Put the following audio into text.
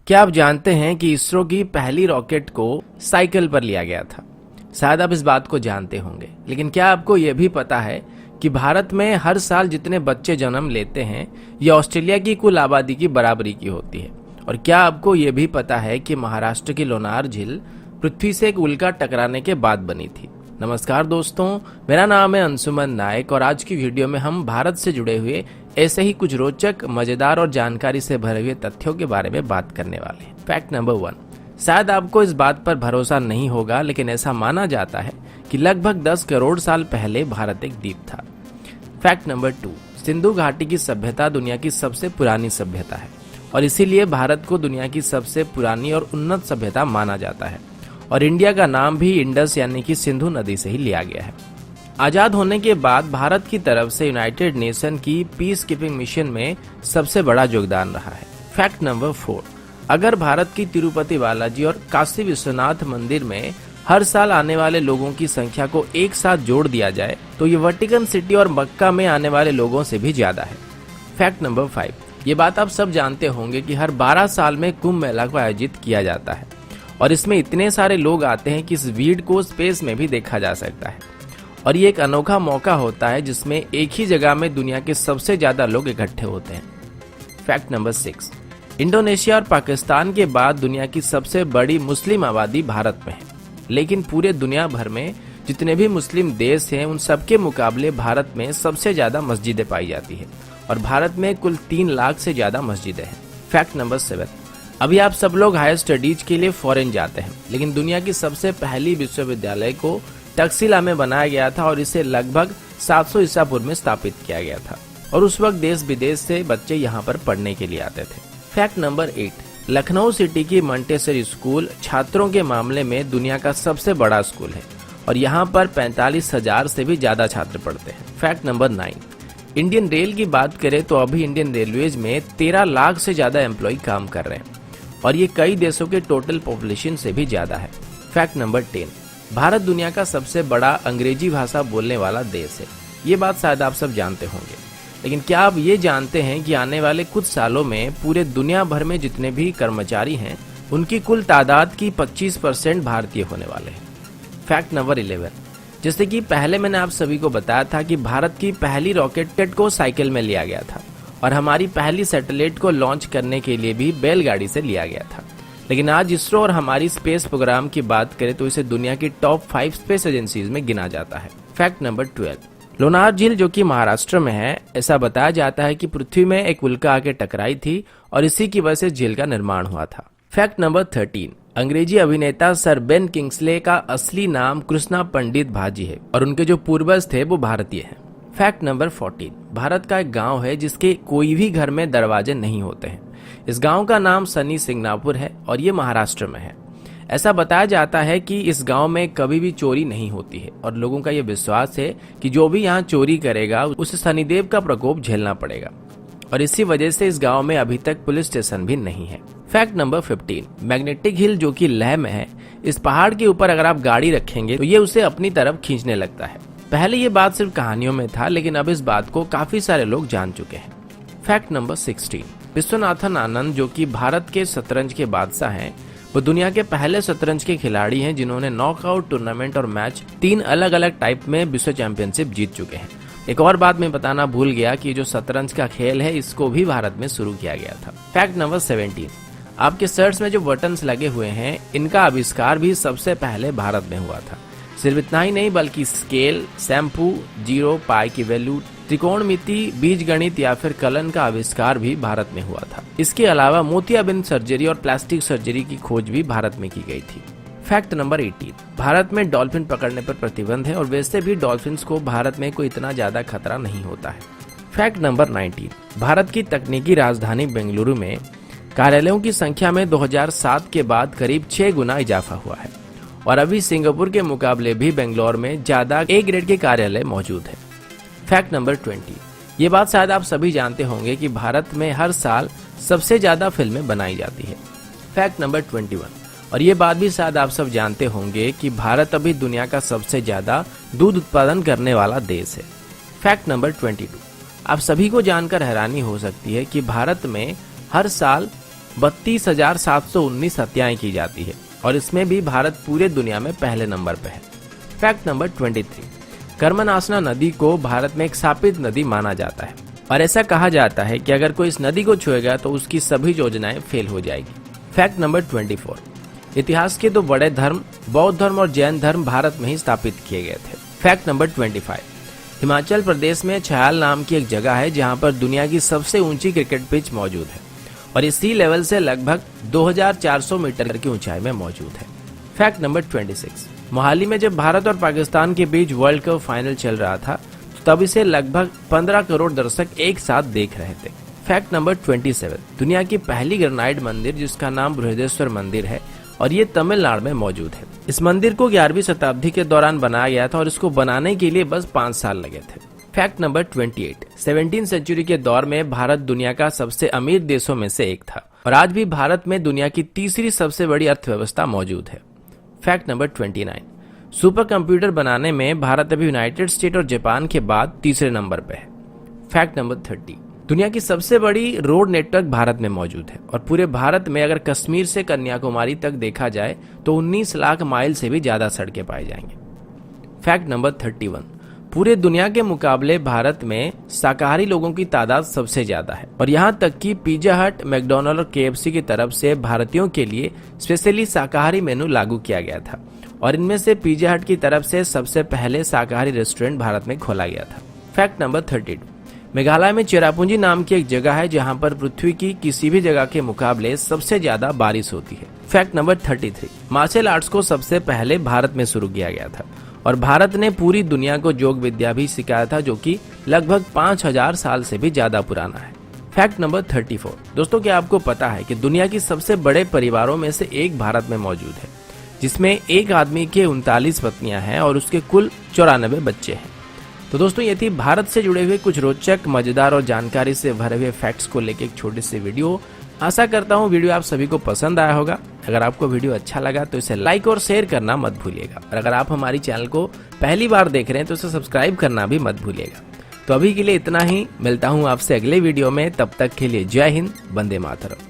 क्या आप जानते हैं कि इसरो की पहली रॉकेट को साइकिल पर लिया गया था? शायद आप इस बात को जानते होंगे, लेकिन क्या आपको यह भी पता है कि भारत में हर साल जितने बच्चे जन्म लेते हैं ये ऑस्ट्रेलिया की कुल आबादी की बराबरी की होती है। और क्या आपको यह भी पता है कि महाराष्ट्र की लोनार झील पृथ्वी से एक उल्का टकराने के बाद बनी थी। नमस्कार दोस्तों, मेरा नाम है अंशुमन नायक और आज की वीडियो में हम भारत से जुड़े हुए ऐसे ही कुछ रोचक, मजेदार और जानकारी से भरे हुए तथ्यों के बारे में बात करने वाले हैं। फैक्ट नंबर 1, शायद आपको इस बात पर भरोसा नहीं होगा, लेकिन ऐसा माना जाता है कि लगभग 10 करोड़ साल पहले भारत एक द्वीप था। फैक्ट नंबर 2, सिंधु घाटी की सभ्यता दुनिया की सबसे पुरानी सभ्यता है और इसीलिए भारत को दुनिया की सबसे पुरानी और उन्नत सभ्यता माना जाता है। और इंडिया का नाम भी इंडस यानी कि सिंधु नदी से ही लिया गया है। आजाद होने के बाद भारत की तरफ से यूनाइटेड नेशन की पीस कीपिंग मिशन में सबसे बड़ा योगदान रहा है। फैक्ट नंबर 4, अगर भारत की तिरुपति बालाजी और काशी विश्वनाथ मंदिर में हर साल आने वाले लोगों की संख्या को एक साथ जोड़ दिया जाए तो ये वेटिकन सिटी और मक्का में आने वाले लोगों से भी ज्यादा है। फैक्ट नंबर 5, ये बात आप सब जानते होंगे कि हर 12 साल में कुंभ मेला को आयोजित किया जाता है और इसमें इतने सारे लोग आते हैं कि इस भीड़ को स्पेस में भी देखा जा सकता है। और ये एक अनोखा मौका होता है जिसमें एक ही जगह में दुनिया के सबसे ज्यादा लोग इकट्ठे होते हैं। फैक्ट नंबर 6, इंडोनेशिया और पाकिस्तान के बाद दुनिया की सबसे बड़ी मुस्लिम आबादी भारत में है, लेकिन पूरे दुनिया भर में जितने भी मुस्लिम देश हैं उन सबके मुकाबले भारत में सबसे ज्यादा मस्जिदें पाई जाती है और भारत में कुल 3 लाख से ज्यादा मस्जिदें हैं। फैक्ट नंबर 7, अभी आप सब लोग हायर स्टडीज के लिए फॉरेन जाते हैं, लेकिन दुनिया की सबसे पहली विश्वविद्यालय को तक्षशिला में बनाया गया था और इसे लगभग 700 ईसा पूर्व में स्थापित किया गया था और उस वक्त देश विदेश से बच्चे यहाँ पर पढ़ने के लिए आते थे। फैक्ट नंबर 8, लखनऊ सिटी की मंटेसरी स्कूल छात्रों के मामले में दुनिया का सबसे बड़ा स्कूल है और यहाँ पर 45,000 से भी ज्यादा छात्र पढ़ते हैं। फैक्ट नंबर 9, इंडियन रेल की बात करें तो अभी इंडियन रेलवेज में 13 लाख से ज्यादा एम्प्लॉय काम कर रहे हैं और ये कई देशों के टोटल पॉपुलेशन से भी ज्यादा है। फैक्ट नंबर 10, भारत दुनिया का सबसे बड़ा अंग्रेजी भाषा बोलने वाला देश है। ये बात शायद आप सब जानते होंगे, लेकिन क्या आप ये जानते हैं कि आने वाले कुछ सालों में पूरे दुनिया भर में जितने भी कर्मचारी हैं उनकी कुल तादाद की 25% भारतीय होने वाले हैं। फैक्ट नंबर 11, जैसे कि पहले मैंने आप सभी को बताया था कि भारत की पहली रॉकेट को साइकिल में लिया गया था और हमारी पहली सैटेलाइट को लॉन्च करने के लिए भी बैलगाड़ी से लिया गया था, लेकिन आज इसरो और हमारी स्पेस प्रोग्राम की बात करें तो इसे दुनिया की टॉप 5 स्पेस एजेंसीज में गिना जाता है। फैक्ट नंबर 12, लोनार झील जो कि महाराष्ट्र में है, ऐसा बताया जाता है कि पृथ्वी में एक उल्का आके टकराई थी और इसी की वजह से झील का निर्माण हुआ था। फैक्ट नंबर 13, अंग्रेजी अभिनेता सर बेन किंग्सले का असली नाम कृष्णा पंडित भाजी है और उनके जो पूर्वज थे वो भारतीय हैं। फैक्ट नंबर 14, भारत का एक गांव है जिसके कोई भी घर में दरवाजे नहीं होते हैं। इस गांव का नाम सनी सिंगनापुर है और ये महाराष्ट्र में है। ऐसा बताया जाता है कि इस गांव में कभी भी चोरी नहीं होती है और लोगों का ये विश्वास है कि जो भी यहाँ चोरी करेगा उसे शनिदेव का प्रकोप झेलना पड़ेगा और इसी वजह से इस गांव में अभी तक पुलिस स्टेशन भी नहीं है। फैक्ट नंबर 15, मैग्नेटिक हिल जो कि लेह में है, इस पहाड़ के ऊपर अगर आप गाड़ी रखेंगे तो ये उसे अपनी तरफ खींचने लगता है। पहले ये बात सिर्फ कहानियों में था, लेकिन अब इस बात को काफी सारे लोग जान चुके हैं। फैक्ट नंबर 16, विश्वनाथन आनंद जो कि भारत के शतरंज के बादशाह हैं, वो दुनिया के पहले शतरंज के खिलाड़ी हैं जिन्होंने नॉकआउट टूर्नामेंट और मैच 3 अलग अलग टाइप में विश्व चैंपियनशिप जीत चुके हैं। एक और बात मैं बताना भूल गया कि जो शतरंज का खेल है इसको भी भारत में शुरू किया गया था। फैक्ट नंबर 17, आपके शर्ट्स में जो बटन्स लगे हुए हैं इनका आविष्कार भी सबसे पहले भारत में हुआ था। सिर्फ इतना ही नहीं बल्कि स्केल, शैम्पू, जीरो, पाई की वैल्यू, त्रिकोणमिति, बीजगणित या फिर कलन का आविष्कार भी भारत में हुआ था। इसके अलावा मोतियाबिंद सर्जरी और प्लास्टिक सर्जरी की खोज भी भारत में की गई थी। फैक्ट नंबर 18, भारत में डॉल्फिन पकड़ने पर प्रतिबंध है और वैसे भी डॉल्फिन्स को भारत में कोई इतना ज्यादा खतरा नहीं होता है। फैक्ट नंबर 19, भारत की तकनीकी राजधानी बेंगलुरु में कार्यालयों की संख्या में 2007 के बाद करीब 6 गुना इजाफा हुआ है और अभी सिंगापुर के मुकाबले भी बेंगलोर में ज्यादा ए ग्रेड के कार्यालय मौजूद है। फैक्ट नंबर 20, ये बात शायद आप सभी जानते होंगे कि भारत में हर साल सबसे ज्यादा फिल्में बनाई जाती है। फैक्ट नंबर 21, और ये बात भी शायद आप सब जानते होंगे कि भारत अभी दुनिया का सबसे ज्यादा दूध उत्पादन करने वाला देश है। फैक्ट नंबर 22, आप सभी को जानकर हैरानी हो सकती है कि भारत में हर साल 32,719 हत्याएं की जाती है और इसमें भी भारत पूरे दुनिया में पहले नंबर पर है। फैक्ट नंबर 23, कर्मनासना नदी को भारत में एक शापित नदी माना जाता है और ऐसा कहा जाता है कि अगर कोई इस नदी को छुएगा तो उसकी सभी योजनाएं फेल हो जाएगी। फैक्ट नंबर 24, इतिहास के दो बड़े धर्म बौद्ध धर्म और जैन धर्म भारत में ही स्थापित किए गए थे। फैक्ट नंबर 25, हिमाचल प्रदेश में छयाल नाम की एक जगह है जहां पर दुनिया की सबसे ऊंची क्रिकेट पिच मौजूद है और ये सी लेवल से लगभग 2400 मीटर की ऊंचाई में मौजूद है। फैक्ट नंबर 26, मोहाली में जब भारत और पाकिस्तान के बीच वर्ल्ड कप फाइनल चल रहा था तब इसे लगभग 15 करोड़ दर्शक एक साथ देख रहे थे। फैक्ट नंबर 27, दुनिया की पहली ग्रेनाइट मंदिर जिसका नाम बृहदेश्वर मंदिर है और ये तमिलनाडु में मौजूद है। इस मंदिर को 11वीं शताब्दी के दौरान बनाया गया था और इसको बनाने के लिए बस 5 साल लगे थे। फैक्ट नंबर 28, 17वीं सेंचुरी के दौर में भारत दुनिया का सबसे अमीर देशों में से एक था और आज भी भारत में दुनिया की तीसरी सबसे बड़ी अर्थव्यवस्था मौजूद है। फैक्ट नंबर 29, सुपर कंप्यूटर बनाने में भारत अभी यूनाइटेड स्टेट और जापान के बाद तीसरे नंबर पे है। फैक्ट नंबर 30, दुनिया की सबसे बड़ी रोड नेटवर्क भारत में मौजूद है और पूरे भारत में अगर कश्मीर से कन्याकुमारी तक देखा जाए तो 19 लाख माइल से भी ज्यादा सड़कें पाई जाएंगे। फैक्ट नंबर 31, पूरे दुनिया के मुकाबले भारत में शाकाहारी लोगों की तादाद सबसे ज्यादा है और यहाँ तक कि पिज्जा हट, मैकडॉनल्ड और KFC की तरफ से भारतीयों के लिए स्पेशली शाकाहारी मेनू लागू किया गया था और इनमें से पिज्जा हट की तरफ से सबसे पहले शाकाहारी रेस्टोरेंट भारत में खोला गया था। फैक्ट नंबर 32, मेघालय में चेरापूंजी नाम की एक जगह है जहां पर पृथ्वी की किसी भी जगह के मुकाबले सबसे ज्यादा बारिश होती है। फैक्ट नंबर 33, मार्शल आर्ट्स को सबसे पहले भारत में शुरू किया गया था और भारत ने पूरी दुनिया को योग विद्या भी सिखाया था जो कि लगभग 5000 साल से भी ज्यादा पुराना है। फैक्ट नंबर 34, दोस्तों क्या आपको पता है कि दुनिया की सबसे बड़े परिवारों में से एक भारत में मौजूद है जिसमें एक आदमी के 39 पत्नियां हैं और उसके कुल 94 बच्चे हैं। तो दोस्तों ये थी भारत से जुड़े हुए कुछ रोचक, मजेदार और जानकारी से भरे हुए फैक्ट्स को लेकर एक छोटी सी वीडियो। आशा करता हूँ वीडियो आप सभी को पसंद आया होगा। अगर आपको वीडियो अच्छा लगा तो इसे लाइक और शेयर करना मत भूलिएगा और अगर आप हमारी चैनल को पहली बार देख रहे हैं तो इसे सब्सक्राइब करना भी मत भूलिएगा। तो अभी के लिए इतना ही, मिलता हूँ आपसे अगले वीडियो में, तब तक के लिए जय हिंद, वंदे मातरम।